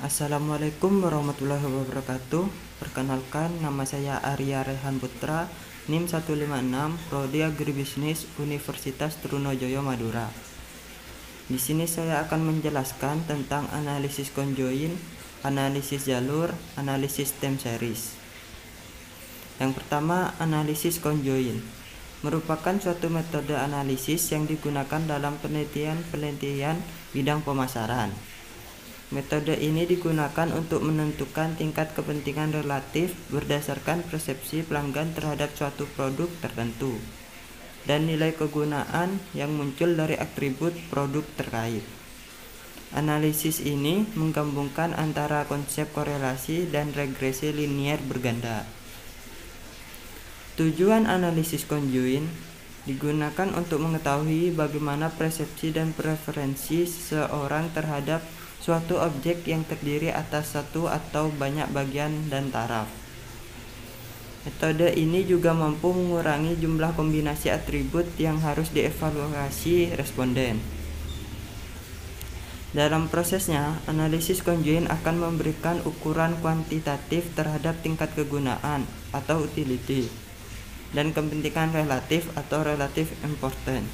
Assalamualaikum warahmatullahi wabarakatuh. Perkenalkan, nama saya Arya Rehan Putra, NIM 156, Prodi Agribisnis Universitas Trunojoyo Madura. Di sini saya akan menjelaskan tentang analisis conjoin, analisis jalur, analisis time series. Yang pertama, analisis conjoin merupakan suatu metode analisis yang digunakan dalam penelitian bidang pemasaran. Metode ini digunakan untuk menentukan tingkat kepentingan relatif berdasarkan persepsi pelanggan terhadap suatu produk tertentu dan nilai kegunaan yang muncul dari atribut produk terkait. Analisis ini menggabungkan antara konsep korelasi dan regresi linier berganda. Tujuan analisis conjoin digunakan untuk mengetahui bagaimana persepsi dan preferensi seseorang terhadap suatu objek yang terdiri atas satu atau banyak bagian dan taraf. Metode ini juga mampu mengurangi jumlah kombinasi atribut yang harus dievaluasi responden. Dalam prosesnya, analisis conjoin akan memberikan ukuran kuantitatif terhadap tingkat kegunaan atau utility dan kepentingan relatif atau relative importance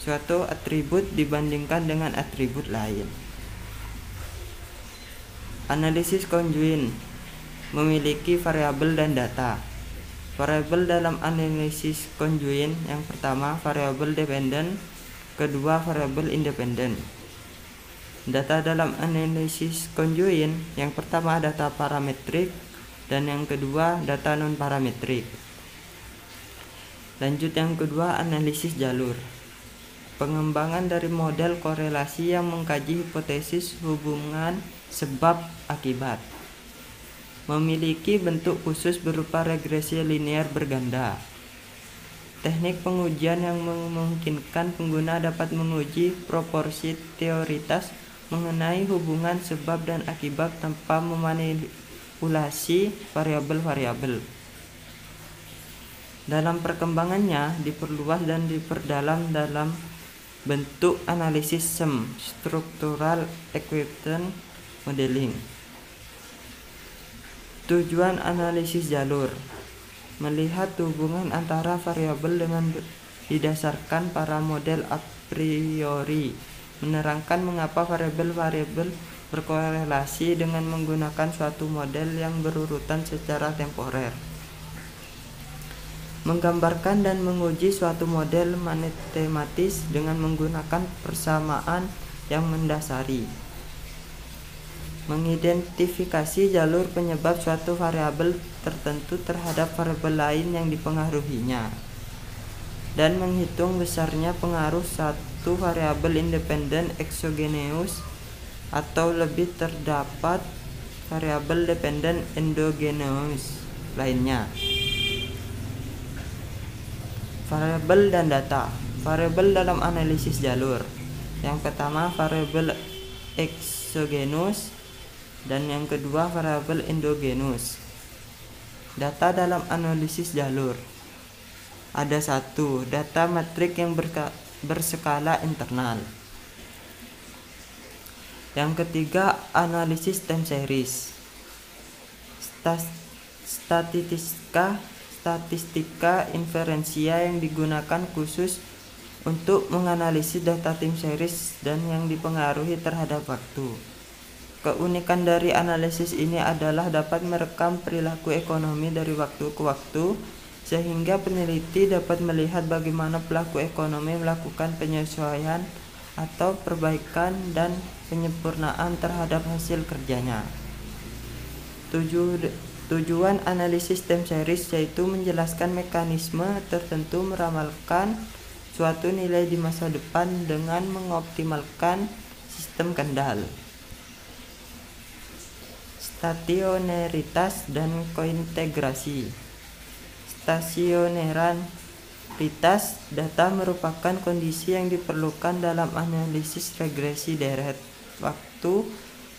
suatu atribut dibandingkan dengan atribut lain. Analisis conjoin memiliki variabel dan data. Variabel dalam analisis conjoin yang pertama variabel dependent, kedua variabel independent. Data dalam analisis conjoin yang pertama data parametrik dan yang kedua data non parametrik. Lanjut yang kedua, analisis jalur. Pengembangan dari model korelasi yang mengkaji hipotesis hubungan sebab akibat. Memiliki bentuk khusus berupa regresi linier berganda. Teknik pengujian yang memungkinkan pengguna dapat menguji proporsi teoritas mengenai hubungan sebab dan akibat tanpa memanipulasi variabel-variabel. Dalam perkembangannya diperluas dan diperdalam dalam bentuk analisis SEM, Structural Equation Modeling. Tujuan analisis jalur: melihat hubungan antara variabel dengan didasarkan para model a priori, menerangkan mengapa variabel-variabel berkorelasi dengan menggunakan suatu model yang berurutan secara temporer. Menggambarkan dan menguji suatu model matematis dengan menggunakan persamaan yang mendasari. Mengidentifikasi jalur penyebab suatu variabel tertentu terhadap variabel lain yang dipengaruhinya. Dan menghitung besarnya pengaruh satu variabel independen exogenous atau lebih terdapat variabel dependen endogenous lainnya. Variabel dan data. Variabel dalam analisis jalur. Yang pertama variabel exogenous dan yang kedua variabel endogenous. Data dalam analisis jalur. Ada satu, data matrik yang berskala internal. Yang ketiga, analisis time series. Statistika inferensia yang digunakan khusus untuk menganalisis data time series dan yang dipengaruhi terhadap waktu. Keunikan dari analisis ini adalah dapat merekam perilaku ekonomi dari waktu ke waktu, sehingga peneliti dapat melihat bagaimana pelaku ekonomi melakukan penyesuaian atau perbaikan dan penyempurnaan terhadap hasil kerjanya. Tujuan analisis time series yaitu menjelaskan mekanisme tertentu meramalkan suatu nilai di masa depan dengan mengoptimalkan sistem kendal. Stasioneritas dan kointegrasi. Stasioneritas data merupakan kondisi yang diperlukan dalam analisis regresi deret waktu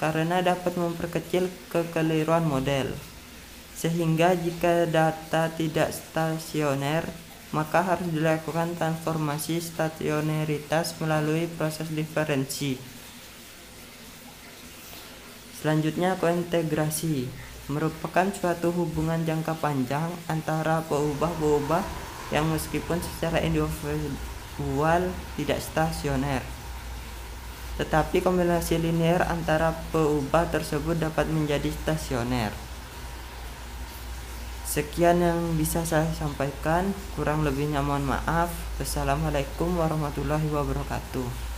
karena dapat memperkecil kekeliruan model. Sehingga jika data tidak stasioner, maka harus dilakukan transformasi stasioneritas melalui proses diferensi. Selanjutnya, kointegrasi merupakan suatu hubungan jangka panjang antara peubah-peubah yang meskipun secara individual tidak stasioner, tetapi kombinasi linear antara peubah tersebut dapat menjadi stasioner. Sekian yang bisa saya sampaikan, kurang lebihnya mohon maaf. Wassalamualaikum warahmatullahi wabarakatuh.